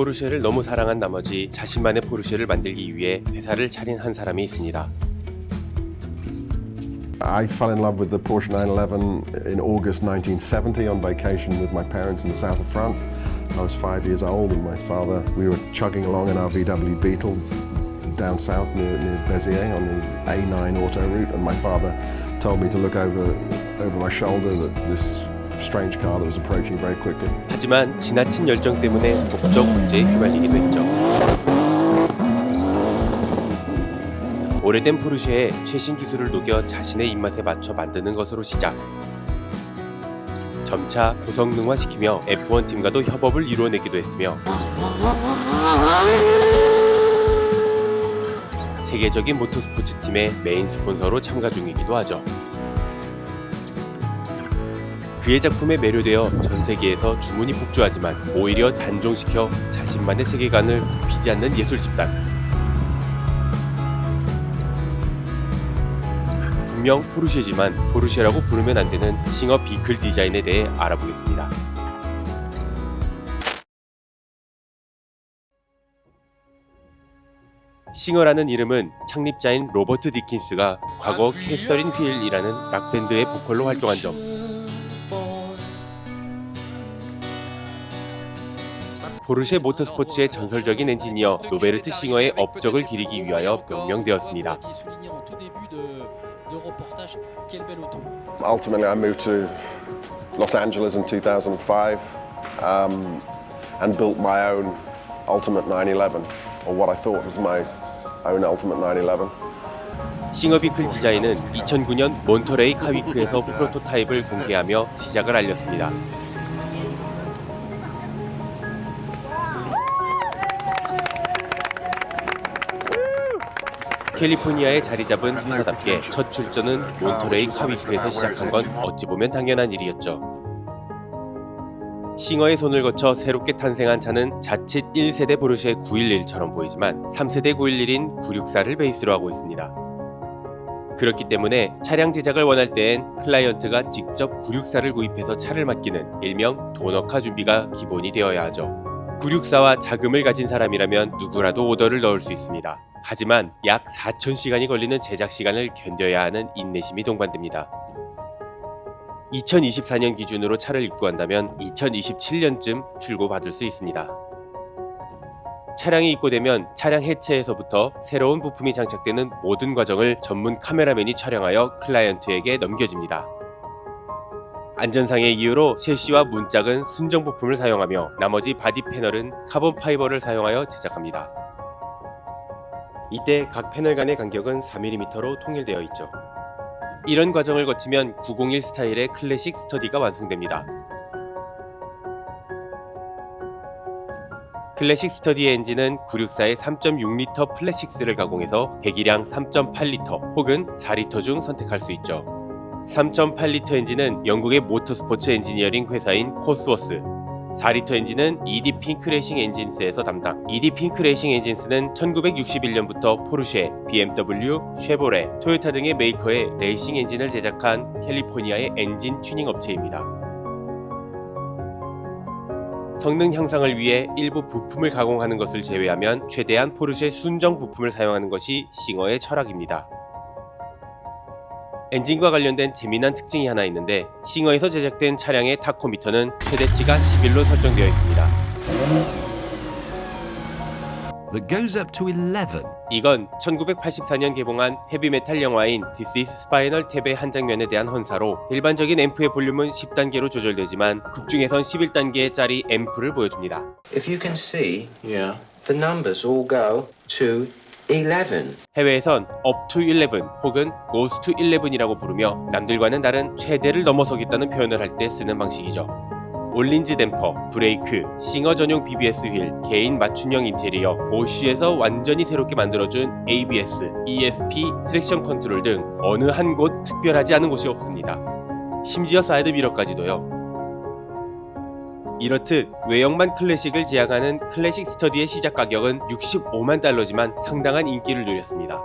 포르쉐를 너무 사랑한 나머지 자신만의 포르쉐를 만들기 위해 회사를 차린 한 사람이 있습니다. I fell in love with the Porsche 911 in August 1970 on vacation with my parents in the south of France. I was 5 years old and my father, we were chugging along in our VW Beetle down south near Béziers on the A9 auto route, and my father told me to look over my shoulder that this strange car that was approaching very quickly. 하지만 지나친 열정 때문에 법적 문제에 휘말리기도 했죠. 오래된 포르쉐에 최신 기술을 녹여 자신의 입맛에 맞춰 만드는 것으로 시작. 점차 고성능화시키며 F1 팀과도 협업을 이루어내기도 했으며 세계적인 모터스포츠 팀의 메인 스폰서로 참가 중이기도 하죠. 그의 작품에 매료되어 전 세계에서 주문이 폭주하지만 오히려 단종시켜 자신만의 세계관을 굽히지 않는 예술 집단. 분명 포르쉐지만 포르쉐라고 부르면 안 되는 싱어 비클 디자인에 대해 알아보겠습니다. 싱어라는 이름은 창립자인 로버트 디킨스가 과거 캐서린 휠이라는 락밴드의 보컬로 활동한 점, 포르쉐 모터스포츠의 전설적인 엔지니어 로베르트 싱어의 업적을 기리기 위하여 명명되었습니다. Ultimately, I moved to Los Angeles in 2005 and built my own Ultimate 911, or what I thought was my own Ultimate 911. 싱어 비클 디자인은 2009년 몬터레이 카위크에서 프로토타입을 공개하며 시작을 알렸습니다. 캘리포니아에 자리 잡은 회사답게 첫 출전은 몬터레이 카위크에서 시작한 건 어찌 보면 당연한 일이었죠. 싱어의 손을 거쳐 새롭게 탄생한 차는 자칫 1세대 포르쉐 911처럼 보이지만 3세대 911인 964를 베이스로 하고 있습니다. 그렇기 때문에 차량 제작을 원할 때엔 클라이언트가 직접 964를 구입해서 차를 맡기는 일명 도너카 준비가 기본이 되어야 하죠. 964와 자금을 가진 사람이라면 누구라도 오더를 넣을 수 있습니다. 하지만 약 4,000시간이 걸리는 제작 시간을 견뎌야 하는 인내심이 동반됩니다. 2024년 기준으로 차를 입고한다면 2027년쯤 출고받을 수 있습니다. 차량이 입고되면 차량 해체에서부터 새로운 부품이 장착되는 모든 과정을 전문 카메라맨이 촬영하여 클라이언트에게 넘겨집니다. 안전상의 이유로 셰시와 문짝은 순정 부품을 사용하며 나머지 바디 패널은 카본 파이버를 사용하여 제작합니다. 이때 각 패널 간의 간격은 4mm로 통일되어 있죠. 이런 과정을 거치면 901 스타일의 클래식 스터디가 완성됩니다. 클래식 스터디의 엔진은 964의 3.6L 플랫6를 가공해서 배기량 3.8L 혹은 4L 중 선택할 수 있죠. 3.8L 엔진은 영국의 모터스포츠 엔지니어링 회사인 코스워스, 4L 엔진은 ED 핑크 레이싱 엔진스에서 담당. ED 핑크 레이싱 엔진스는 1961년부터 포르쉐, BMW, 쉐보레, 토요타 등의 메이커의 레이싱 엔진을 제작한 캘리포니아의 엔진 튜닝 업체입니다. 성능 향상을 위해 일부 부품을 가공하는 것을 제외하면 최대한 포르쉐 순정 부품을 사용하는 것이 싱어의 철학입니다. 엔진과 관련된 재미난 특징이 하나 있는데 싱어에서 제작된 차량의 타코미터는 최대치가 11로 설정되어 있습니다. That goes up to 11. 이건 1984년 개봉한 헤비메탈 영화인 This is Spinal Tap의 한 장면에 대한 헌사로 일반적인 앰프의 볼륨은 10단계로 조절되지만 극중에선 11단계짜리 앰프를 보여줍니다. If you can see, the numbers all go to 11. 해외에선 up to 11 혹은 goes to 11이라고 부르며 남들과는 다른 최대를 넘어서겠다는 표현을 할 때 쓰는 방식이죠. 올린즈 댐퍼, 브레이크, 싱어 전용 BBS 휠, 개인 맞춤형 인테리어, 보쉬에서 완전히 새롭게 만들어준 ABS, ESP, 트랙션 컨트롤 등 어느 한 곳 특별하지 않은 곳이 없습니다. 심지어 사이드 미러까지도요. 이렇듯 외형만 클래식을 지향하는 클래식 스터디의 시작 가격은 $65만 달러지만 상당한 인기를 누렸습니다.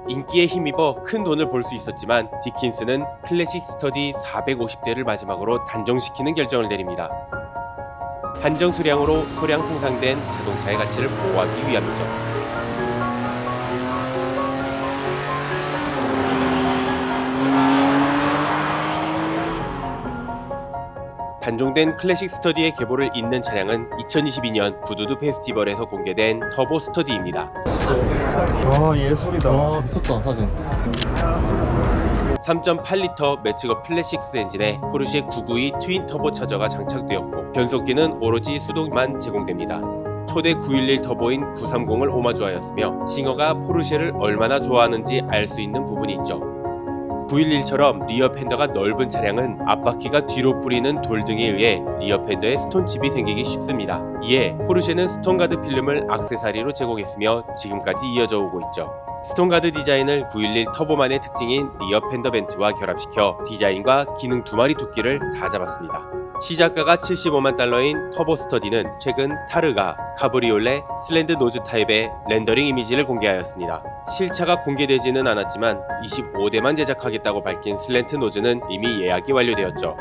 인기에 힘입어 큰 돈을 벌 수 있었지만 디킨스는 클래식 스터디 450대를 마지막으로 단종시키는 결정을 내립니다. 한정 수량으로 소량 생산된 자동차의 가치를 보호하기 위함이죠. 단종된 클래식 스터디의 계보를 잇는 차량은 2022년 구두드 페스티벌에서 공개된 터보 스터디입니다. 와 예술이다. 와 미쳤다 사진. 3.8리터 매치거 플랫6 엔진에 포르쉐 992 트윈 터보 차저가 장착되었고 변속기는 오로지 수동만 제공됩니다. 초대 911 터보인 930을 오마주하였으며 싱어가 포르쉐를 얼마나 좋아하는지 알 수 있는 부분이 있죠. 911처럼 리어 팬더가 넓은 차량은 앞바퀴가 뒤로 뿌리는 돌등에 의해 리어 팬더에 스톤칩이 생기기 쉽습니다. 이에 포르쉐는 스톤가드 필름을 액세서리로 제공했으며 지금까지 이어져 오고 있죠. 스톤가드 디자인을 911 터보만의 특징인 리어 팬더 벤트와 결합시켜 디자인과 기능 두 마리 토끼를 다 잡았습니다. 시작가가 75만 달러인 터보 스터디는 최근 타르가, 카브리올레, 슬랜드 노즈 타입의 렌더링 이미지를 공개하였습니다. 실차가 공개되지는 않았지만 25대만 제작하겠다고 밝힌 슬랜트 노즈는 이미 예약이 완료되었죠.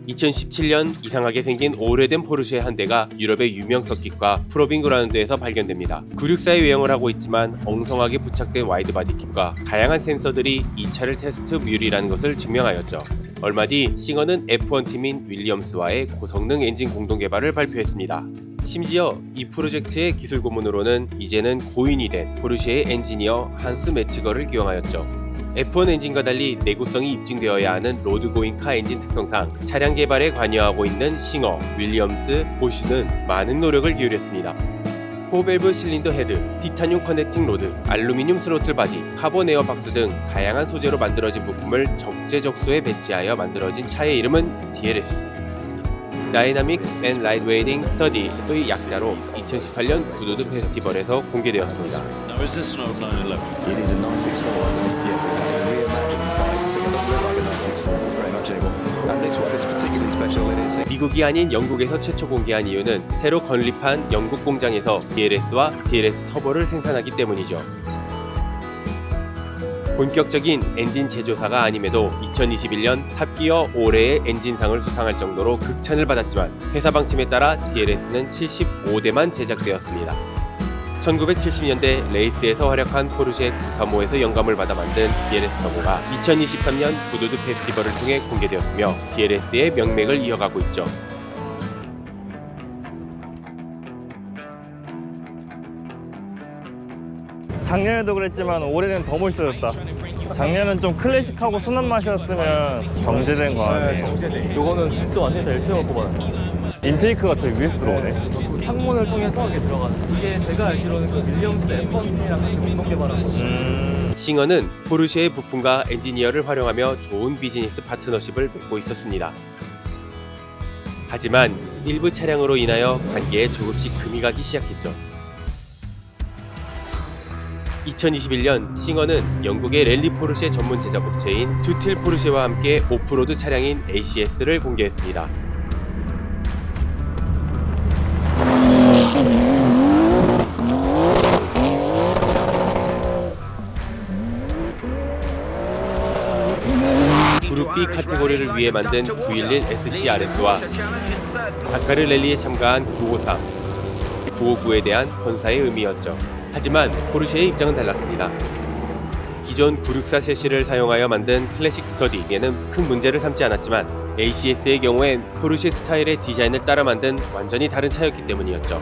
2017년 이상하게 생긴 오래된 포르쉐 한 대가 유럽의 유명 서킷과 프로빙 그라운드에서 발견됩니다. 964의 외형을 하고 있지만 엉성하게 부착된 와이드바디 킷과 다양한 센서들이 이 차를 테스트 뮬이라는 것을 증명하였죠. 얼마 뒤 싱어는 F1 팀인 윌리엄스와의 고성능 엔진 공동 개발을 발표했습니다. 심지어 이 프로젝트의 기술 고문으로는 이제는 고인이 된 포르쉐의 엔지니어 한스 매츠거를 기용하였죠. F1 엔진과 달리 내구성이 입증되어야 하는 로드고잉카 엔진 특성상 차량 개발에 관여하고 있는 싱어, 윌리엄스, 보쉬는 많은 노력을 기울였습니다. 4밸브 실린더 헤드, 티타늄 커넥팅 로드, 알루미늄 스로틀 바디, 카본 에어 박스 등 다양한 소재로 만들어진 부품을 적재적소에 배치하여 만들어진 차의 이름은 DLS. 다이나믹스 앤 라이트웨이팅 스터디의 약자로 2018년 구두드 페스티벌에서 공개되었습니다. Now, is this an old 911? It is a 964 underneath, yes, exactly. Reimagined bike, so it doesn't look like a 964 very much anymore. And this one is particularly special. It is 미국이 아닌 영국에서 최초 공개한 이유는 새로 건립한 영국 공장에서 DLS와 DLS 터보를 생산하기 때문이죠. 본격적인 엔진 제조사가 아님에도 2021년 탑기어 올해의 엔진상을 수상할 정도로 극찬을 받았지만 회사 방침에 따라 DLS는 75대만 제작되었습니다. 1970년대 레이스에서 활약한 포르쉐 935에서 영감을 받아 만든 DLS 터보가 2023년 구두드 페스티벌을 통해 공개되었으며 DLS의 명맥을 이어가고 있죠. 작년에도 그랬지만 올해는 더 멋있어졌다. 작년은 좀 클래식하고 순한 맛이었으면 정제된 거 아니에요? 이거는 또 완전 LC가 뽑아요. 인테이크가 저기 위에서 들어오네. 창문을 통해서 이게 들어가는. 이게 제가 알기로는 그 윌리엄스 F1이랑 같이 공동 개발한 거죠. 싱어는 포르쉐의 부품과 엔지니어를 활용하며 좋은 비즈니스 파트너십을 맺고 있었습니다. 하지만 일부 차량으로 인하여 관계에 조금씩 금이 가기 시작했죠. 2021년 싱어는 영국의 랠리 포르쉐 전문 제작 업체인 튜틸 포르쉐와 함께 오프로드 차량인 ACS를 공개했습니다. 그룹 B 카테고리를 위해 만든 911 SCRS와 다카르 랠리에 참가한 953, 959에 대한 본사의 의미였죠. 하지만 포르쉐의 입장은 달랐습니다. 기존 964 셰시를 사용하여 만든 클래식 스터디에는 큰 문제를 삼지 않았지만 ACS의 경우엔 포르쉐 스타일의 디자인을 따라 만든 완전히 다른 차였기 때문이었죠.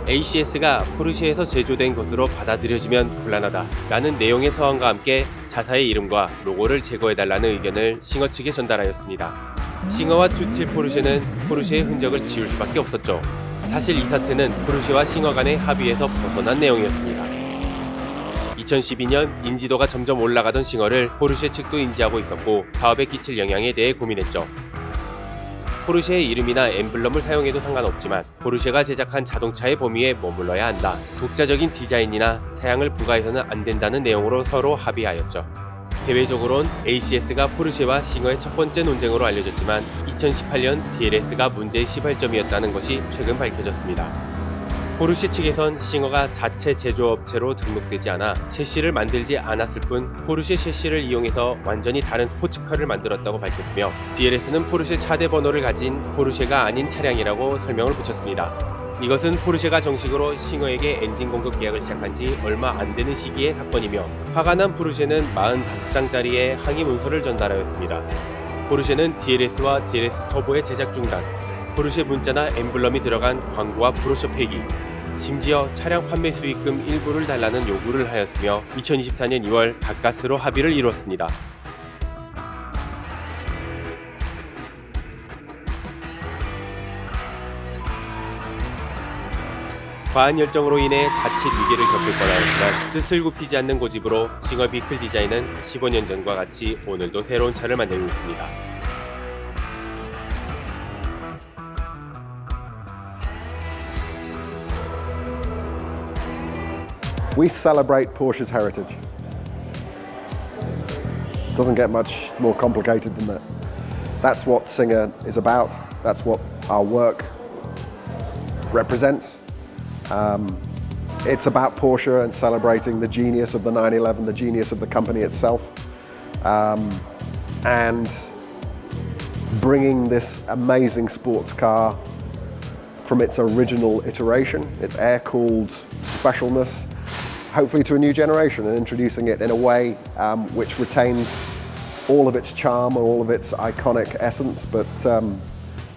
ACS가 포르쉐에서 제조된 것으로 받아들여지면 곤란하다 라는 내용의 서한과 함께 자사의 이름과 로고를 제거해달라는 의견을 싱어 측에 전달하였습니다. 싱어와 튜틸 포르쉐는 포르쉐의 흔적을 지울 수밖에 없었죠. 사실 이 사태는 포르쉐와 싱어 간의 합의에서 벗어난 내용이었습니다. 2012년 인지도가 점점 올라가던 싱어를 포르쉐 측도 인지하고 있었고 사업에 끼칠 영향에 대해 고민했죠. 포르쉐의 이름이나 엠블럼을 사용해도 상관없지만 포르쉐가 제작한 자동차의 범위에 머물러야 한다. 독자적인 디자인이나 사양을 부과해서는 안 된다는 내용으로 서로 합의하였죠. 대외적으론 ACS가 포르쉐와 싱어의 첫 번째 논쟁으로 알려졌지만 2018년 DLS가 문제의 시발점이었다는 것이 최근 밝혀졌습니다. 포르쉐 측에선 싱어가 자체 제조업체로 등록되지 않아 셰시를 만들지 않았을 뿐 포르쉐 셰시를 이용해서 완전히 다른 스포츠카를 만들었다고 밝혔으며 DLS는 포르쉐 차대 번호를 가진 포르쉐가 아닌 차량이라고 설명을 붙였습니다. 이것은 포르쉐가 정식으로 싱어에게 엔진 공급 계약을 시작한 지 얼마 안 되는 시기의 사건이며 화가 난 포르쉐는 45장짜리의 항의 문서를 전달하였습니다. 포르쉐는 DLS와 DLS 터보의 제작 중단, 포르쉐 문자나 엠블럼이 들어간 광고와 브로셔 폐기, 심지어 차량 판매 수익금 일부를 달라는 요구를 하였으며 2024년 2월 가까스로 합의를 이뤘습니다. 과한 열정으로 인해 자칫 위기를 겪을 뻔하였지만 뜻을 굽히지 않는 고집으로 싱어 비클 디자인은 15년 전과 같이 오늘도 새로운 차를 만들고 있습니다. We celebrate Porsche's heritage. Doesn't get much more complicated than that. That's what Singer is about. That's what our work represents. It's about Porsche and celebrating the genius of the 911, the genius of the company itself, and bringing this amazing sports car from its original iteration, its air-cooled specialness, hopefully to a new generation, and introducing it in a way which retains all of its charm and all of its iconic essence, but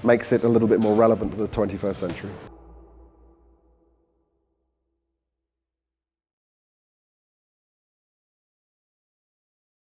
makes it a little bit more relevant to the 21st century.